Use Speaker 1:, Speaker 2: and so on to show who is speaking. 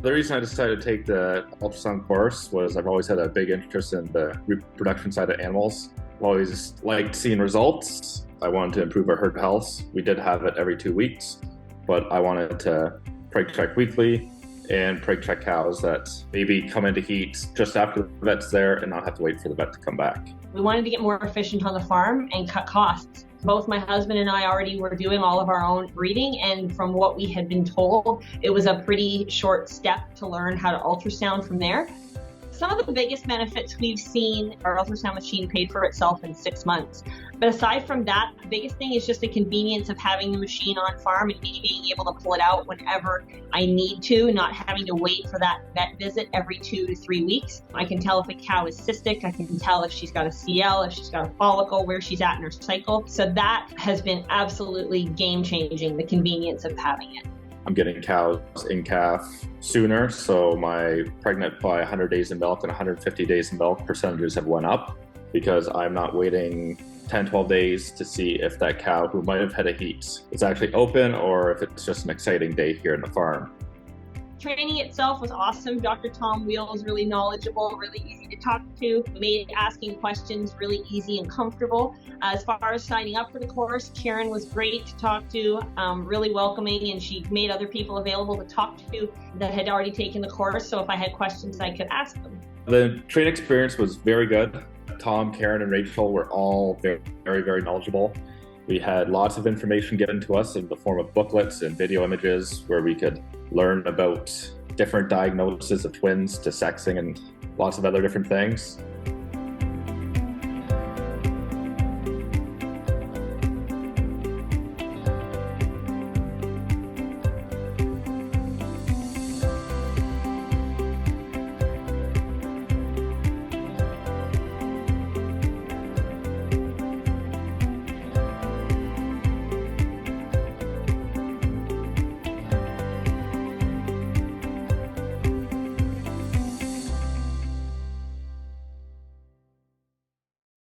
Speaker 1: The reason I decided to take the ultrasound course was I've always had a big interest in the reproduction side of animals. I've always liked seeing results. I wanted to improve our herd health. We did have it every 2 weeks, but I wanted to preg check weekly and preg check cows that maybe come into heat just after the vet's there and not have to wait for the vet to come back.
Speaker 2: We wanted to get more efficient on the farm and cut costs. Both my husband and I already were doing all of our own breeding, and from what we had been told, it was a pretty short step to learn how to ultrasound from there. Some of the biggest benefits we've seen, our ultrasound machine paid for itself in 6 months. But aside from that, the biggest thing is just the convenience of having the machine on farm and me being able to pull it out whenever I need to, not having to wait for that vet visit every 2 to 3 weeks. I can tell if a cow is cystic, I can tell if she's got a CL, if she's got a follicle, where she's at in her cycle. So that has been absolutely game-changing, the convenience of having it.
Speaker 1: I'm getting cows in calf sooner, so my pregnant by 100 days in milk and 150 days in milk percentages have went up because I'm not waiting 10, 12 days to see if that cow who might have had a heat is actually open or if it's just an exciting day here in the farm.
Speaker 2: Training itself was awesome. Dr. Tom Wheel is really knowledgeable, really easy to talk to, made asking questions really easy and comfortable. As far as signing up for the course, Karen was great to talk to, really welcoming, and she made other people available to talk to that had already taken the course, so if I had questions, I could ask them.
Speaker 1: The training experience was very good. Tom, Karen, and Rachel were all very, very knowledgeable. We had lots of information given to us in the form of booklets and video images where we could learn about different diagnoses of twins to sexing and lots of other different things.